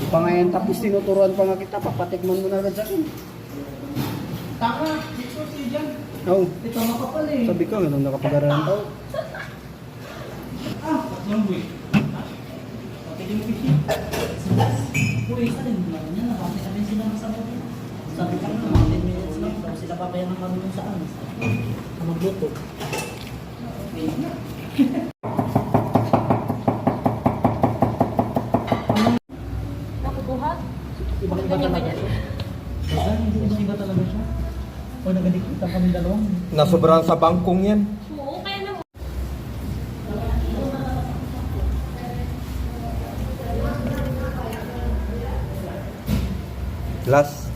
Pa ngayon tapos tinuturuan pa nga kita, papatikman mo na agad sa akin. Taka, dito siya dyan. Oo. Ito makapal eh. Sabi ko, ganun nakapag-aralan tao. Ah, yung buwi. Pati yung fishing. Uy, isa din naman yan. Nakapit kami sila ng sabot. Sabi ka na, mga 10 minutes lang. Daw sila papayan ng kami kung saan. Magluto. Okay na. Nakukuha? Ibang-iba talaga siya. Ibang-iba talaga siya. O nagadikita kami dalawang. Nasobrahan sa bangkong yan. Oo, kaya naman. Last.